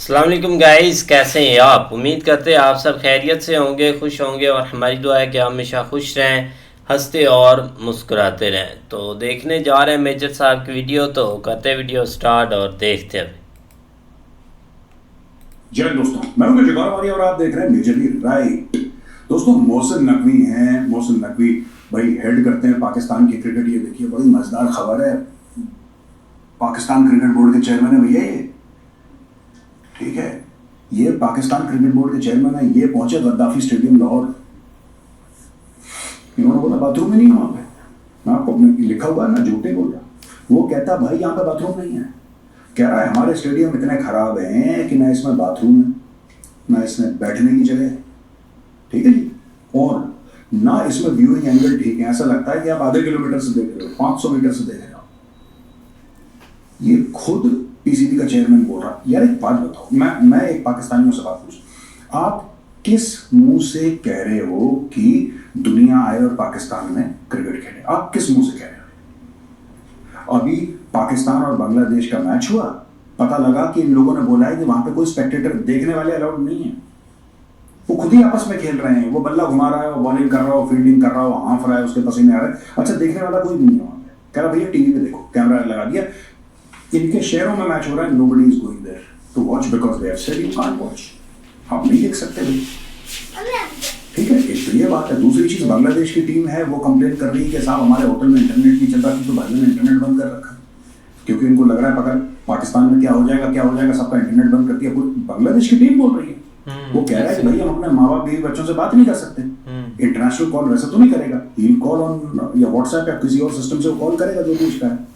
अस्सलाम वालेकुम गाइस, कैसे हैं आप? उम्मीद करते हैं आप सब खैरियत से होंगे, खुश होंगे और हमारी दुआ है कि आप हमेशा खुश रहें, हंसते और मुस्कुराते रहें। तो देखने जा रहे हैं मेजर साहब की वीडियो, तो करते हैं वीडियो स्टार्ट और देखते हैं। जय दोस्तों, मैं हूं मेजर गौरव और आप देख रहे हैं मेजर लीग राइट। दोस्तों, मोहसिन नकवी हैं। मोहसिन नकवी भाई हेड करते हैं पाकिस्तान की क्रिकेट। ये देखिए, बड़ी मजेदार खबर है। पाकिस्तान क्रिकेट बोर्ड के चेयरमैन है भैया ये। ठीक है, ये पाकिस्तान क्रिकेट बोर्ड के चेयरमैन है। ये पहुंचे गद्दाफी स्टेडियम लाहौर। इन्होंने बोला बाथरूम में नहीं है वहां पे। मैं आपको लिखा हुआ है, मैं झूठे बोल रहा। वो कहता भाई यहाँ पे बाथरूम नहीं है। कह रहा है हमारे स्टेडियम इतने खराब हैं कि ना इसमें बाथरूम है, ना इसमें बैठने की जगह है। ठीक है जी, और ना इसमें व्यूइंग एंगल ठीक है। ऐसा लगता है कि आप आधे किलोमीटर से देख रहे हो, 500 मीटर से देख रहे हो। ये खुद पीसीबी का चेयरमैन बोल रहा। यार एक बात बताओ, मैं एक पाकिस्तानियों से बात पूछूं, आप किस मुंह से कह रहे हो कि दुनिया आए और पाकिस्तान में क्रिकेट खेले? आप किस मुंह से कह रहे हो? अभी पाकिस्तान और बांग्लादेश का मैच हुआ, पता लगा कि इन लोगों ने बोला है कि वहां पे कोई स्पेक्टेटर देखने वाले अलाउड नहीं है। वो खुद ही आपस में खेल रहे हैं। वो बल्ला घुमा रहा है, वो बॉलिंग कर रहा है, वो फील्डिंग कर रहा है, वो हाफ रहा है, उसके पसीने आ रहे हैं। अच्छा, देखने वाला कोई भी नहीं है वहां पे। कह रहा भैया टीवी पे देखो, कैमरा लगा दिया। इनके शहरों में मैच हो रहा है, nobody is going there to watch because they have said you can't watch. आप नहीं देख सकते भाई। ठीक है, एक तो ये बात है। दूसरी चीज, बांग्लादेश की टीम है, वो कंप्लेन कर रही है कि साहब हमारे होटल में इंटरनेट नहीं चल रहा, तो भाई ने इंटरनेट बंद कर रखा, क्योंकि इनको लग रहा है पता पाकिस्तान में क्या हो जाएगा, सबका इंटरनेट बंद कर दिया। बांग्लादेश की टीम बोल रही है। वो कह रहा है कि भाई हम अपने माँ बाप बीवी बच्चों से बात नहीं कर सकते। इंटरनेशनल कॉल वैसे तो नहीं करेगा, ही कॉल ऑन या व्हाट्सएप या किसी और सिस्टम से वो कॉल करेगा जो पूछता है।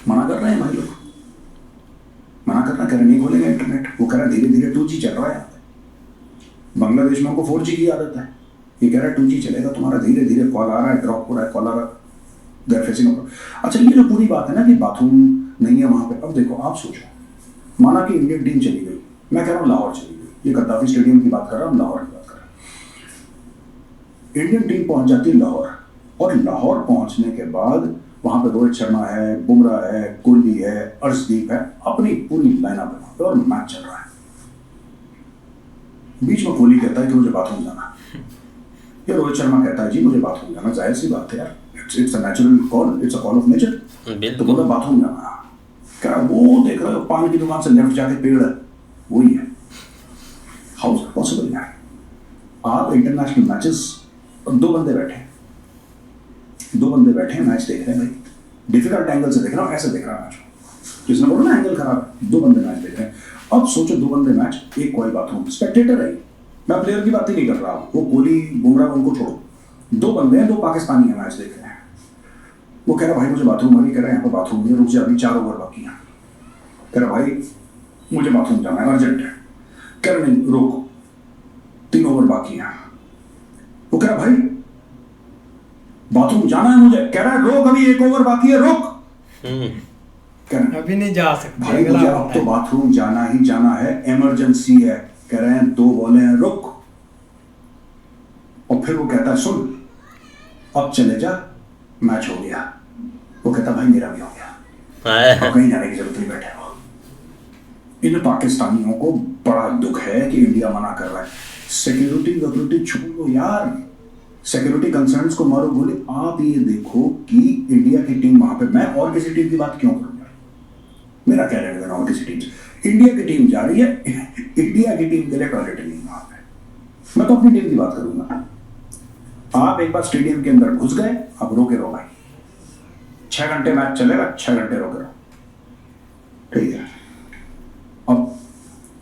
मना कर रहे हैं भाई लोग, मना कर रहे नहीं खोलेगा इंटरनेट। वो कह रहा है धीरे धीरे 2G चल रहा है यहाँ पे। बांग्लादेश में उनको 4G की आदत है। ये कह रहा है 2G चलेगा तुम्हारा, धीरे धीरे कॉल आ रहा है, ड्रॉप हो रहा है, कॉल आ रहा है। अच्छा, ये जो पूरी बात है ना कि बाथरूम नहीं है वहां पे, अब देखो आप सोचो, माना कि इंडियन टीम चली गई, मैं कह रहा हूँ लाहौर चली गई, ये गद्दाफी स्टेडियम की बात कर रहा हूँ, लाहौर की बात कर रहा हूँ। इंडियन टीम पहुंच जाती है लाहौर, और लाहौर पहुंचने के बाद वहां पे रोहित शर्मा है, बुमराह है, कोहली है, अर्शदीप है, अपनी पूरी लाइनअप है और मैच चल रहा है। बीच में कोहली कहता है कि मुझे बाथरूम जाना, या रोहित शर्मा कहता है जी मुझे बाथरूम जाना। जाहिर सी बात है यार, it's a natural call, it's a call of nature. तो बोला बाथरूम जाना। क्या वो देख रहे हो पान की दुकान से लेफ्ट जाके पेड़ है, वही है। हाउ इज पॉसिबल यार? आप इंटरनेशनल मैचेस, दो बंदे बैठे मैच देख रहे हैं भाई, डिफिकल्ट एंगल से देख रहा हूँ, ऐसे देख रहा है मैच। किसने बोला ना एंगल खराब है? दो बंदे मैच देख रहे हैं। अब सोचो, दो बंदे मैच, एक कोई बाथरूम, स्पेक्टेटर है। मैं प्लेयर की बात ही नहीं कर रहा, वो कोहली बुमराह उनको छोड़ो, दो बंदे हैं, दो पाकिस्तानी है मैच देख रहे हैं। वो कह रहा भाई मुझे बाथरूम, अभी कह रहा है यहाँ पर बाथरूम नहीं है, रुक जा अभी 4 ओवर बाकी हैं। कह रहा भाई मुझे बाथरूम जाना है, अर्जेंट है। कह रहा नहीं रोक, 3 ओवर बाकी हैं। वो कह रहा भाई बाथरूम जाना है मुझे। कह रहा है रोक, अभी 1 ओवर बाकी है, रोक। कह रहा अभी नहीं जा सकते भाई मुझे अब तो बाथरूम जाना ही जाना है, इमरजेंसी है। कह रहे हैं 2 बॉलें हैं, रुक। और फिर वो कहता है सुन अब चले जा, मैच हो गया। वो कहता भाई मेरा भी हो गया, और कहीं जाने की जरूरत नहीं, बैठे हो। इन पाकिस्तानियों को बड़ा दुख है कि इंडिया मना कर रहा है। सिक्योरिटी छोड़ो यार, सिक्योरिटी कंसर्न्स को मारो गोली। आप ये देखो कि इंडिया की टीम वहां पे, मैं और किसी टीम की बात क्यों करूंगा, मेरा क्या लेना देना और किसी टीम से। इंडिया की टीम जा रही है, इंडिया की टीम के लिए टॉयलेट नहीं वहां पे। मैं तो अपनी टीम की बात करूंगा। आप एक बार स्टेडियम के अंदर घुस गए, अब रोके रहो भाई। 6 घंटे मैच चलेगा, 6 घंटे रोके रहो, ठीक है। अब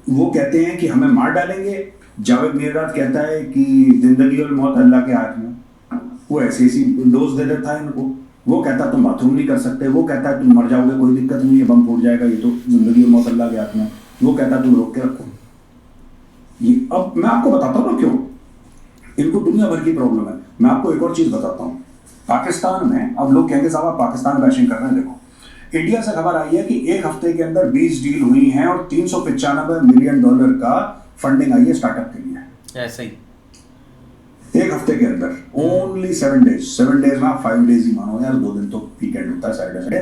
वो कहते हैं कि हमें मार डालेंगे। जावेद मिराज कहता है कि जिंदगी और मौत अल्लाह के हाथ में। वो ऐसी डोज दे देता है इनको। वो कहता है तुम बाथरूम नहीं कर सकते, वो कहता है तुम मर जाओगे, कोई दिक्कत नहीं है, बम फूट जाएगा, ये तो जिंदगी और मौत अल्लाह के हाथ में। वो कहता है तुम रोक के रखो। ये अब मैं आपको बताता हूँ ना क्यों इनको दुनिया भर की प्रॉब्लम है। मैं आपको एक और चीज बताता हूँ। पाकिस्तान में अब लोग कहेंगे साहब आप पाकिस्तान बैशिंग कर रहे हैं। देखो, इंडिया से खबर आई है कि एक हफ्ते के अंदर 20 डील हुई हैं और $395 मिलियन का फंडिंग आई है स्टार्टअप के लिए। ऐसे ही एक हफ्ते के अंदर, ओनली 7 डेज। 7 डेज ना, 5 डेज ही मानो यार, 2 दिन तो वीकेंड होता है, सैटरडे।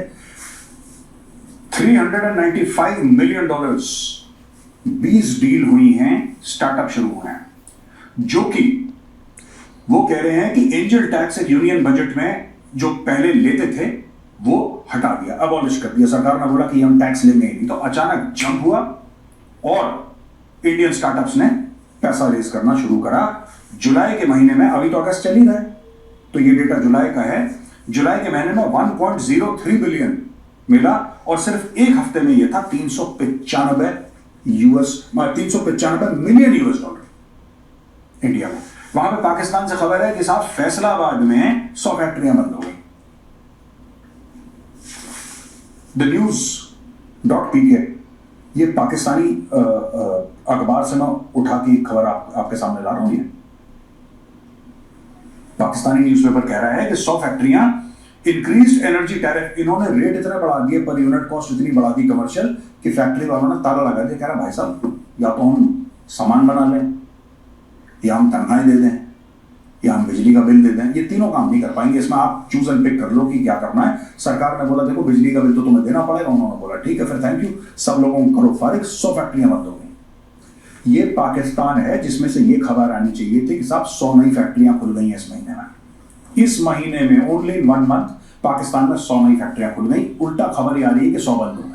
$395 मिलियन 20 डील हुई हैं, स्टार्टअप शुरू हुए हैं, जो कि वो कह रहे हैं कि एंजल टैक्स एक यूनियन बजट में जो पहले लेते थे वो हटा दिया, अबॉलिश कर दिया। सरकार ने बोला कि हम टैक्स लेंगे ही नहीं, तो अचानक जंप हुआ और इंडियन स्टार्टअप्स ने पैसा रेज करना शुरू करा। जुलाई के महीने में, अभी तो अगस्त चल ही रहा है, तो ये डेटा जुलाई का है, जुलाई के महीने में 1.03 बिलियन मिला और सिर्फ एक हफ्ते में ये था 395 मिलियन यूएस डॉलर इंडिया में। वहां पे पाकिस्तान से खबर है कि साहब फैसलाबाद में 100 फैक्ट्रियां बंद हो गई। द न्यूज.pk, ये पाकिस्तानी अखबार से मैं उठा की खबर आपके सामने ला रहा हूं। ये पाकिस्तानी न्यूज़पेपर कह रहा है कि 100 फैक्ट्रियां, इंक्रीज्ड एनर्जी टैरिफ, इन्होंने रेट इतना बढ़ा दिए, पर यूनिट कॉस्ट इतनी बढ़ा दी कमर्शियल कि फैक्ट्री वालों ने ताला लगा दिया। कह रहा भाई साहब, या तो हम सामान बना लें, या हम तनख्वाहें दे दें, या हम बिजली का बिल दे दें। ये तीनों काम नहीं कर पाएंगे, इसमें आप चूज एंड पिक कर लो कि क्या करना है। सरकार ने बोला देखो बिजली का बिल तो तुम्हें देना पड़ेगा, उन्होंने बोला ठीक है फिर थैंक यू, सब लोगों को करो फारिग, 100 फैक्ट्रियां बंद हो गई। ये पाकिस्तान है जिसमें से ये खबर आनी चाहिए थी कि साहब 100 नई फैक्ट्रियां खुल गई हैं इस महीने में। इस महीने में ओनली 1 मंथ पाकिस्तान में 100 नई फैक्ट्रियां खुल गई। उल्टा खबर ये आ रही है कि 100 बंद हो गई।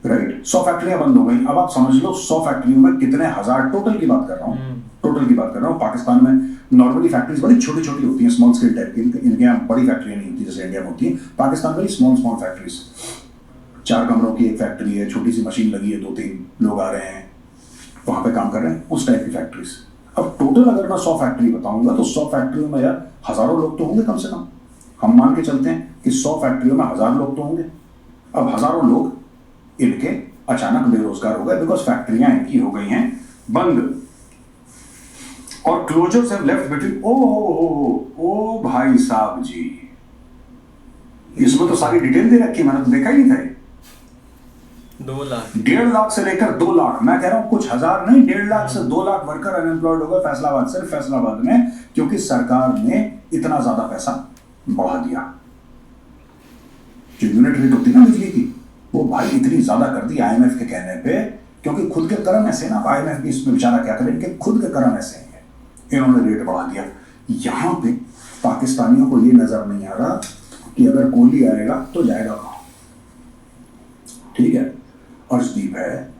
राइट, 100 फैक्ट्रियां बंद हो गई। अब आप समझ लो 100 फैक्ट्रियों में कितने हजार, टोटल की बात कर रहा हूं, टोटल की बात कर रहा हूं। पाकिस्तान में नॉर्मली फैक्ट्रीज बड़ी छोटी छोटी होती हैं, स्मॉल स्केल टाइप की, इनके यहाँ बड़ी फैक्ट्रियां नहीं होती जैसे इंडिया में होती है। पाकिस्तान में स्मॉल स्मॉल फैक्ट्रीज, 4 कमरों की एक फैक्ट्री है, छोटी सी मशीन लगी है, 2-3 लोग आ रहे हैं वहां पे काम कर रहे हैं, उस टाइप की फैक्ट्रीज। अब टोटल अगर मैं 100 फैक्ट्री बताऊंगा तो 100 फैक्ट्रियों में यार हजारों लोग तो होंगे कम से कम। हम मान के चलते हैं कि 100 फैक्ट्रियों में 1000 लोग तो होंगे। अब हजारों लोग इनके अचानक बेरोजगार हो गए, बिकॉज फैक्ट्रियां इनकी हो गई हैं बंद। और क्लोजर्स हैव लेफ्ट बिटवीन, ओ भाई साहब जी, इसमें तो सारी डिटेल दे रखी है, मैंने तो देखा ही नहीं था। 2 लाख, 1.5 लाख से लेकर 2 लाख, मैं कह रहा हूं कुछ हजार नहीं, 1.5 लाख से 2 लाख वर्कर अनएम्प्लॉयड हो गए फैसलाबाद, सिर्फ फैसलाबाद में, क्योंकि सरकार ने इतना ज्यादा पैसा बढ़ा दिया। जो यूनिट रेट होती ना बिजली की, वो भाई इतनी ज्यादा कर दी IMF के कहने पे, क्योंकि खुद के कर्म ऐसे ना, IMF भी इसमें बेचारा क्या करे, इनके खुद के कर्म ऐसे हैं, इन्होंने रेट बढ़ा दिया। यहां पे पाकिस्तानियों को ये नजर नहीं आ रहा कि अगर कोहली आएगा तो जाएगा कहां। ठीक है, अर्शदीप है,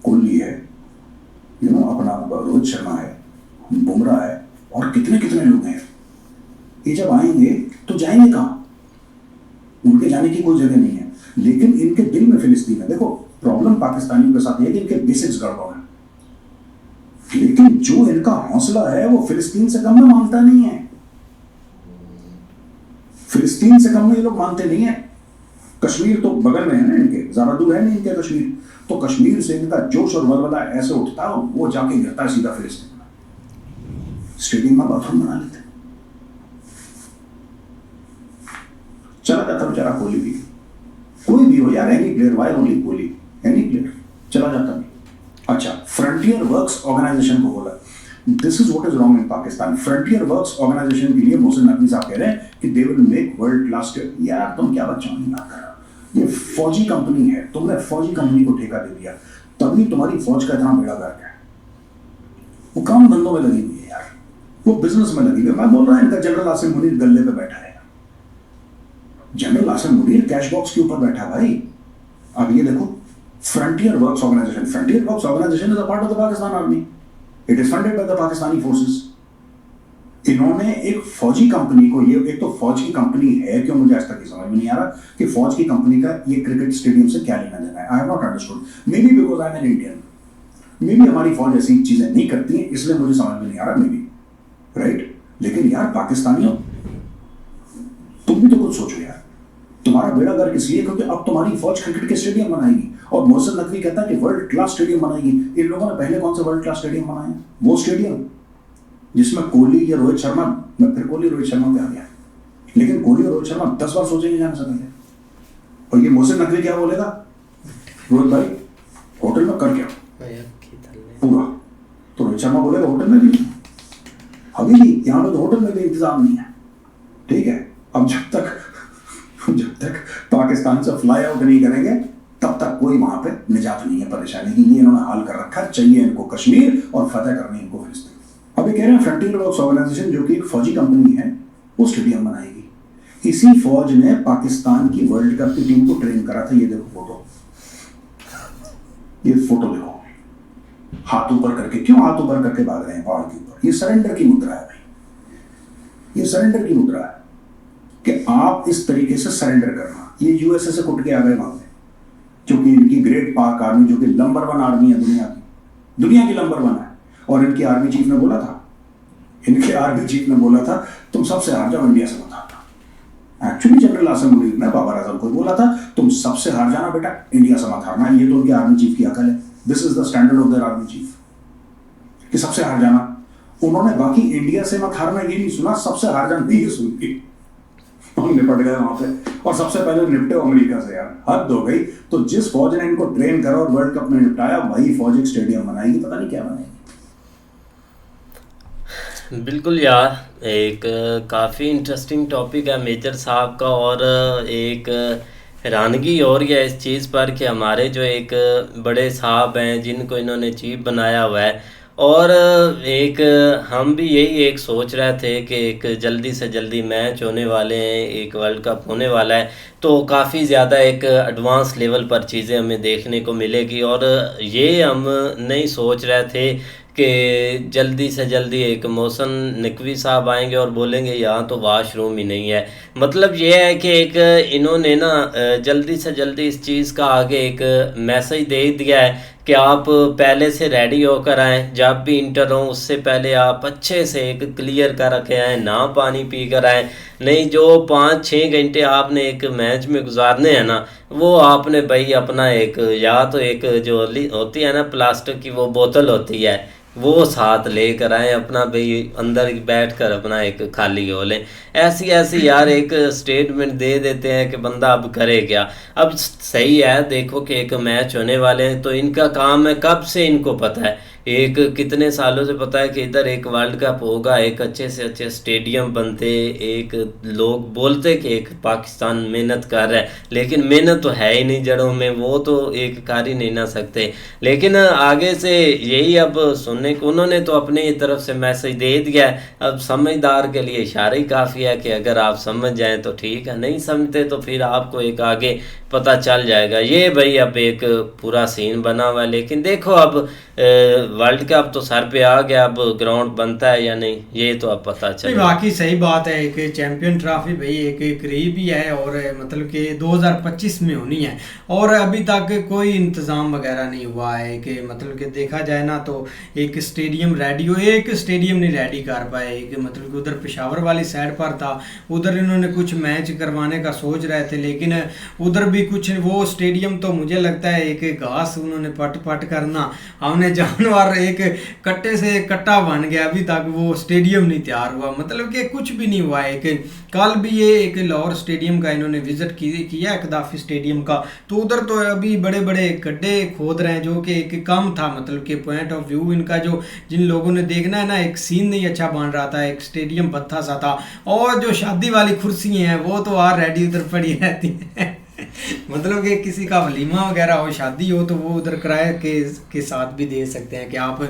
कोहली है, अपना रोहित शर्मा है, बुमराह है, और कितने कितने लोग हैं। ये जब आएंगे तो जाएंगे कहां? उनके जाने की कोई जगह नहीं है, लेकिन इनके दिल में फिलिस्तीन है। देखो प्रॉब्लम पाकिस्तानियों के साथ ये है कि इनके बेसिक्स गड़बड़ है, लेकिन जो इनका हौसला है वो फिलिस्तीन से कम में मानता नहीं है। फिलिस्तीन से कम में ये लोग मानते नहीं है। कश्मीर तो बगल में है ना इनके, ज्यादा दूर है नहीं इनके कश्मीर, तो कश्मीर से इनका जोश और वलवला ऐसे उठता है, वो जाके गिरता है सीधा फिलिस्तीन में। स्टेडियम में बाथरूम बना लेते, चला जाता बेचारा कोहली भी, कोई भी हो यार, any player, why only Kohli, any player चला जाता भी। अच्छा, फ्रंटियर वर्क्स ऑर्गेनाइजेशन को बोला, this is what is wrong in Pakistan. Frontier works organization के लिए मोहसिन नकवी साहब कह रहे हैं कि they will make world class. यार तुम क्या बच्चों की बात कर रहे हो, ये फौजी कंपनी है, तुमने फौजी कंपनी को ठेका दे दिया, तभी तुम्हारी फौज का इतना बेड़ा गर्क है। वो काम धंधों में लगी हुई है यार, वो बिजनेस में लगी हुई है। मैं बोल रहा हूं इनका जनरल आसिम मुनीर गल्ले पे बैठा है, general Asim Munir cash box के ऊपर बैठा भाई। अब ये देखो, frontier works organization, frontier works organization is a part of the Pakistan army, it is funded by the Pakistani forces. इन्होंने एक फौजी कंपनी को, ये एक तो फौज की कंपनी है क्यों, मुझे आज तक ये समझ में नहीं आ रहा कि फौज की कंपनी का ये क्रिकेट स्टेडियम से क्या लेना देना है। I have not understood, may be because I am an Indian, may be हमारी फौज ऐसी चीजें नहीं करती है इसलिए मुझे समझ में नहीं आ रहा, मे बी, राइट। लेकिन यार पाकिस्तानियों, तुम भी तो कुछ सोचो यार, तुम्हारा बेड़ा गर्क इसलिए क्योंकि अब तुम्हारी फौज क्रिकेट के स्टेडियम बनाएगी, और मोहसिन नकवी कहता है कि वर्ल्ड क्लास स्टेडियम बनाएगी। इन लोगों ने पहले कौन सा वर्ल्ड क्लास स्टेडियम बनाया? वो स्टेडियम जिसमें कोहली या रोहित शर्मा, मैं फिर कोहली रोहित शर्मा पे आ गया, लेकिन कोहली और रोहित शर्मा 10 बार सोचेंगे जाने से पहले। और ये मोहसिन नकवी क्या बोलेगा, रोहित भाई होटल में कर क्या पूरा, तो रोहित शर्मा बोलेगा होटल में भी, अभी भी यहाँ पे तो होटल में भी इंतजाम नहीं है। ठीक है, अब जब तक पाकिस्तान से फ्लाई आउट नहीं करेंगे तब तक कोई वहां पे निजात बात नहीं है परेशानी की, ये इन्होंने हाल कर रखा, चाहिए इनको कश्मीर और फतेह करनी इनको फिलिस्तीन। अभी कह रहे हैं फ्रंटियर वर्क्स ऑर्गेनाइजेशन जो कि एक फौजी कंपनी है वो स्टेडियम बनाएगी। इसी फौज ने पाकिस्तान की वर्ल्ड कप की टीम को ट्रेन करा था। ये देखो फोटो, ये फोटो देखो, हाथ ऊपर करके, क्यों हाथ ऊपर करके भाग रहे हैं पहाड़ के ऊपर? ये सरेंडर की मुद्रा है भाई, ये सरेंडर की मुद्रा है कि आप इस तरीके से सरेंडर करना। ये यूएसए से कुट के आ गए वहां पे, क्योंकि इनकी ग्रेट पाक आर्मी जो कि नंबर 1 आर्मी है दुनिया की नंबर 1 है, और इनकी आर्मी चीफ ने बोला था तुम सबसे हार जाओ, इंडिया से मत हारना। एक्चुअली जनरल आसिम मुनीर ने बाबर आजम को बोला था तुम सबसे हार जाना बेटा, इंडिया से मत हारना। ये तो उनके आर्मी चीफ की अकल है, this is the standard of their army chief कि सबसे हार जाना। उन्होंने बाकी इंडिया से मत हारना ये नहीं सुना, सबसे हार जाना ये सुनी, हम निपट गए वहां पे, और सबसे पहले निपटे अमेरिका से। यार हद हो गई। तो जिस फौज ने इनको ट्रेन करा और वर्ल्ड कप में निपटाया, वही फौज एक स्टेडियम बनाएगी, पता नहीं क्या बनाएगी। बिल्कुल यार, एक काफ़ी इंटरेस्टिंग टॉपिक है मेजर साहब का, और एक हैरानगी हो रही है इस चीज़ पर कि हमारे जो एक बड़े साहब हैं जिनको इन्होंने चीफ बनाया हुआ है, और एक हम भी यही एक सोच रहे थे कि एक जल्दी से जल्दी मैच होने वाले हैं, एक वर्ल्ड कप होने वाला है, तो काफ़ी ज़्यादा एक एडवांस लेवल पर चीज़ें हमें देखने को मिलेगी। और ये हम नहीं सोच रहे थे कि जल्दी से जल्दी एक मोहसिन नकवी साहब आएंगे और बोलेंगे यहाँ तो वाशरूम ही नहीं है। मतलब ये है कि एक इन्होंने ना जल्दी से जल्दी इस चीज़ का आगे एक मैसेज दे दिया है कि आप पहले से रेडी होकर आएँ, जब भी इंटर हो उससे पहले आप अच्छे से एक क्लियर कर रखे आएँ, ना पानी पी कर आएँ। नहीं, जो 5-6 घंटे आपने एक मैच में गुजारने हैं ना, वो आपने भाई अपना एक, या तो एक जो होती है ना प्लास्टिक की वो बोतल होती है, वो साथ लेकर आए अपना, भाई अंदर बैठ कर अपना एक खाली हो लें। ऐसी यार एक स्टेटमेंट दे देते हैं कि बंदा अब करे क्या। अब सही है, देखो कि एक मैच होने वाले हैं, तो इनका काम है, कब से इनको पता है, एक कितने सालों से पता है कि इधर एक वर्ल्ड कप होगा, एक अच्छे से अच्छे स्टेडियम बनते, एक लोग बोलते कि एक पाकिस्तान मेहनत कर रहा है, लेकिन मेहनत तो है ही नहीं जड़ों में, वो तो एक कर ही नहीं ना सकते। लेकिन आगे से यही अब सुनने को उन्होंने तो अपनी तरफ से मैसेज दे दिया है। अब समझदार के लिए इशारा ही काफ़ी है कि अगर आप समझ जाएं तो ठीक है, नहीं समझते तो फिर आपको एक आगे पता चल जाएगा। ये भाई अब एक पूरा सीन बना हुआ है, लेकिन देखो अब वर्ल्ड कप तो सर पे आ गया, अब ग्राउंड बनता है या नहीं ये तो अब पता चले। बाकी सही बात है, एक चैंपियन ट्रॉफी भाई एक करीब ही है, और मतलब कि 2025 में होनी है, और अभी तक कोई इंतज़ाम वगैरह नहीं हुआ है कि मतलब कि देखा जाए ना तो एक स्टेडियम रेडी हो, एक स्टेडियम नहीं रेडी कर पाए। एक मतलब कि उधर पेशावर वाली साइड पर था, उधर इन्होंने कुछ मैच करवाने का सोच रहे थे, लेकिन उधर भी कुछ वो स्टेडियम तो मुझे लगता है एक घास उन्होंने पट करना, हमने जानवर एक कट्टे से कट्टा बन गया, अभी तक वो स्टेडियम नहीं तैयार हुआ, मतलब कि कुछ भी नहीं हुआ है। एक कल भी ये एक लाहौर स्टेडियम का इन्होंने विजिट किया, कदाफी स्टेडियम का, तो उधर तो अभी बड़े बड़े गड्ढे खोद रहे हैं, जो कि एक कम था, मतलब कि पॉइंट ऑफ व्यू इनका जो जिन लोगों ने देखना है ना, एक सीन नहीं अच्छा बन रहा था, एक स्टेडियम बत्था सा था, और जो शादी वाली कुर्सी हैं वो तो ऑलरेडी उधर पड़ी रहती हैं मतलब कि किसी का वलीमा वगैरह हो, शादी हो, तो वो उधर किराए के साथ भी दे सकते हैं कि आप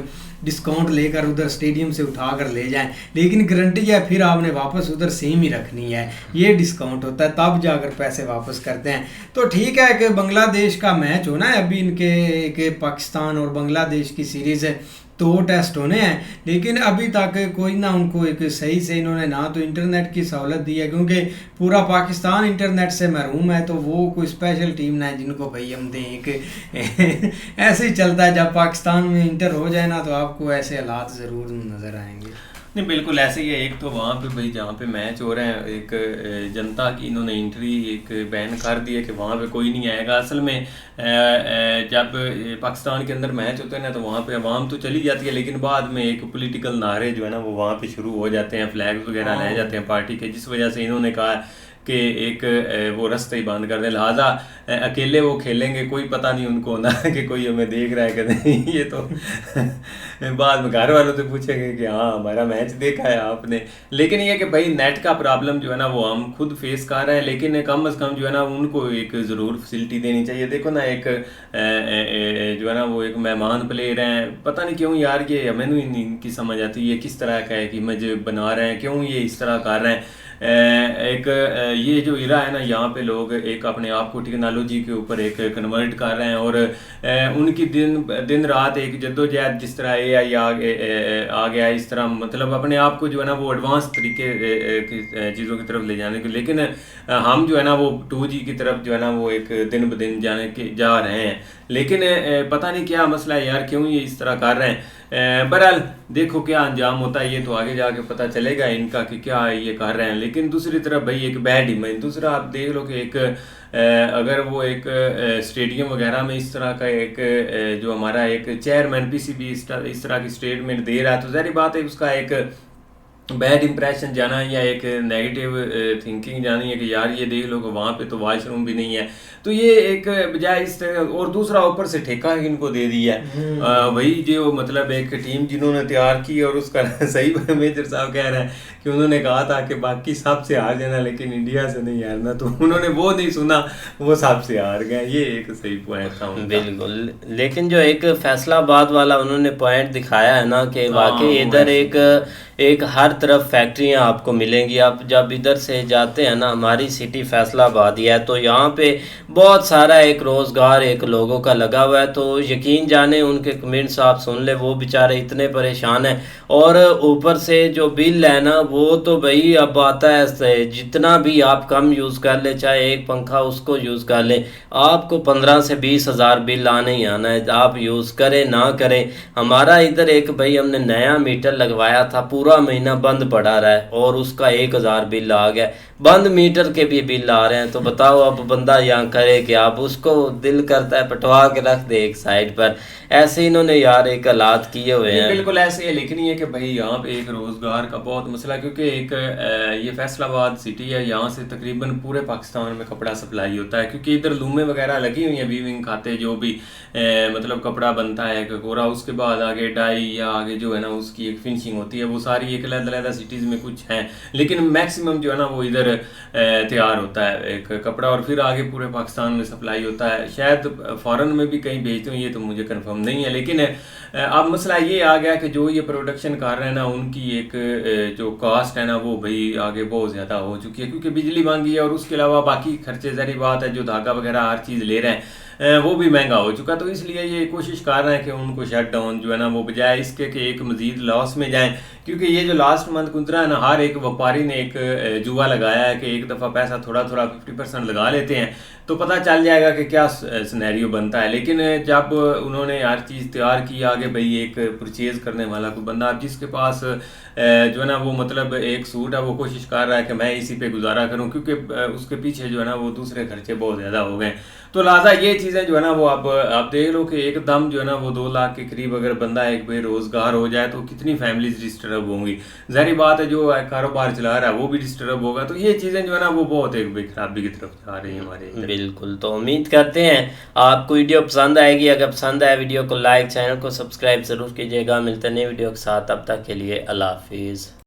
डिस्काउंट लेकर उधर स्टेडियम से उठा कर ले जाएं, लेकिन गारंटी है फिर आपने वापस उधर सेम ही रखनी है, ये डिस्काउंट होता है, तब जाकर पैसे वापस करते हैं। तो ठीक है कि बांग्लादेश का मैच होना है अभी, इनके पाकिस्तान और बांग्लादेश की सीरीज़ है, 2 टेस्ट होने हैं, लेकिन अभी तक कोई ना उनको एक सही से इन्होंने ना तो इंटरनेट की सहूलत दी है, क्योंकि पूरा पाकिस्तान इंटरनेट से महरूम है, तो वो कोई स्पेशल टीम ना है जिनको भाई हम दें एक ऐसे ही चलता है, जब पाकिस्तान में इंटर हो जाए ना तो आपको ऐसे हालात ज़रूर नज़र आएंगे। नहीं बिल्कुल ऐसे ही है। एक तो वहाँ पे भाई जहाँ पे मैच हो रहे हैं, एक जनता की इन्होंने एंट्री एक बैन कर दी है कि वहाँ पे कोई नहीं आएगा। असल में जब पाकिस्तान के अंदर मैच होते हैं ना, तो वहाँ पे आवाम तो चली जाती है, लेकिन बाद में एक पॉलिटिकल नारे जो है ना वो वहाँ पे शुरू हो जाते हैं, फ्लैग्स वगैरह लाए जाते हैं पार्टी के, जिस वजह से इन्होंने कहा कि एक वो रास्ते ही बंद कर दें, लिहाजा अकेले वो खेलेंगे, कोई पता नहीं उनको ना कि कोई हमें देख रहा है कि नहीं। ये तो बाद में घर वालों से पूछेंगे कि हाँ हमारा मैच देखा है आपने। लेकिन ये कि भाई नेट का प्रॉब्लम जो है ना वो हम खुद फेस कर रहे हैं, लेकिन कम अज़ कम जो है ना उनको एक ज़रूर फैसिलिटी देनी चाहिए। देखो ना एक जो है ना वो एक मेहमान प्लेयर हैं, पता नहीं क्यों यार ये हमें नहीं इनकी समझ आती है किस तरह का है कि मुझे बना रहे हैं, क्यों ये इस तरह कर रहे हैं। एक ये जो इरा है ना यहाँ पे लोग एक अपने आप को टेक्नोलॉजी के ऊपर एक कन्वर्ट कर रहे हैं और उनकी दिन रात एक जद्दोजहद जिस तरह AI आ गया इस तरह मतलब अपने आप को जो है ना वो एडवांस तरीके की चीज़ों की तरफ ले जाने के, लेकिन हम जो है ना वो 2G की तरफ जो है ना वो एक दिन ब दिन जा रहे हैं। लेकिन पता नहीं क्या मसला है यार, क्यों ये इस तरह कर रहे हैं। बहरहाल देखो क्या अंजाम होता है, ये तो आगे जाके पता चलेगा इनका कि क्या ये कर रहे हैं। लेकिन दूसरी तरफ भाई एक बैड इमेज, दूसरा आप देख लो कि एक अगर वो एक स्टेडियम वगैरह में इस तरह का एक जो हमारा एक चेयरमैन PCB इस तरह की स्टेटमेंट दे रहा है, तो ज़ाहिर बात है उसका एक बैड इंप्रेशन जाना या एक नेगेटिव थिंकिंग जानी है कि यार ये देख लो कि वहाँ पे तो वॉशरूम भी नहीं है। तो ये एक बजाय इस तरह, और दूसरा ऊपर से ठेका इनको दे दिया है वही जो मतलब एक टीम जिन्होंने तैयार की और उसका सही मेजर साहब कह रहे हैं कि उन्होंने कहा था कि बाकी सब से हार जाना लेकिन इंडिया से नहीं हारना, तो उन्होंने वो नहीं सुना, वो सब से हार गए। ये एक सही पॉइंट था उनका। बिल्कुल, लेकिन जो एक फैसलाबाद वाला उन्होंने पॉइंट दिखाया है ना कि वाकई इधर एक हर तरफ फैक्ट्रियां आपको मिलेंगी। आप जब इधर से जाते हैं ना, हमारी सिटी फैसलाबाद ही है, तो यहाँ पे बहुत सारा एक रोज़गार एक लोगों का लगा हुआ है। तो यकीन जाने उनके कमेंट्स आप सुन ले, वो बेचारे इतने परेशान हैं। और ऊपर से जो बिल है ना वो तो भाई अब आता है जितना भी आप कम यूज़ कर ले, चाहे एक पंखा उसको यूज़ कर ले, आपको 15 से 20 हज़ार बिल आने ही आना है, आप यूज़ करें ना करें। हमारा इधर एक भाई हमने नया मीटर लगवाया था, पूरा महीना बंद पड़ा रहा है और उसका 1000 बिल आ गया। बंद मीटर के भी बिल आ रहे हैं, तो बताओ अब बंदा यहाँ करे कि आप उसको दिल करता है पटवा के रख दे एक साइड पर। ऐसे इन्होंने यार एक हालात किए हुए हैं। बिल्कुल ऐसे है, लेकिन ये कि भाई यहाँ पे एक रोज़गार का बहुत मसला, क्योंकि एक ये फैसलाबाद सिटी है, यहाँ से तकरीबन पूरे पाकिस्तान में कपड़ा सप्लाई होता है, क्योंकि इधर लूमें वगैरह लगी हुई हैं, वीविंग खाते जो भी मतलब कपड़ा बनता है कोरा, उसके बाद आगे डाई या आगे जो है ना उसकी एक फिनिशिंग होती है, वो सारी एक अलग-अलग सिटीज़ में कुछ हैं, लेकिन मैक्सिमम जो है ना वो इधर तैयार होता है एक कपड़ा और फिर आगे पूरे पाकिस्तान में सप्लाई होता है। शायद फ़ॉरेन में भी कहीं भेजते हो, ये तो मुझे कंफर्म नहीं है। लेकिन अब मसला ये आ गया कि जो ये प्रोडक्शन कर रहे हैं ना उनकी एक जो कास्ट है ना वो भाई आगे बहुत ज़्यादा हो चुकी है, क्योंकि बिजली महंगी है और उसके अलावा बाकी खर्चे ज़ाहिर बात है जो धागा वगैरह हर चीज़ ले रहे हैं वो भी महंगा हो चुका। तो इसलिए ये कोशिश कर रहे हैं कि उनको शट डाउन जो है ना वो बजाय इसके कि एक मज़ीद लॉस में जाएं, क्योंकि ये जो लास्ट मंथ गुजरा है ना, हर एक व्यापारी ने एक जुआ लगाया है कि एक दफ़ा पैसा थोड़ा थोड़ा 50% लगा लेते हैं तो पता चल जाएगा कि क्या सिनेरियो बनता है। लेकिन जब उन्होंने हर चीज़ तैयार की, आगे भाई एक परचेज़ करने वाला कोई बंदा, अब जिसके पास जो है ना वो मतलब एक सूट है, वो कोशिश कर रहा है कि मैं इसी पे गुजारा करूं, क्योंकि उसके पीछे जो है ना वो दूसरे खर्चे बहुत ज़्यादा हो गए। तो लिहाजा ये चीज़ें जो है ना वो अब आप देख लो कि एकदम जो है ना वो 2 लाख के करीब अगर बंदा एक बेरोज़गार हो जाए तो कितनी फैमिलीज डिस्टर्ब होंगी। ज़ाहिर बात है जो कारोबार चला रहा है वो भी डिस्टर्ब होगा। तो ये चीज़ें जो है ना वो बहुत एक खराबी की तरफ जा रही है हमारे। बिल्कुल, तो उम्मीद करते हैं आपको वीडियो पसंद आएगी। अगर पसंद आए वीडियो को लाइक, चैनल को सब्सक्राइब ज़रूर कीजिएगा। मिलते हैं नई वीडियो के साथ, तब तक के लिए अल्लाह हाफिज़।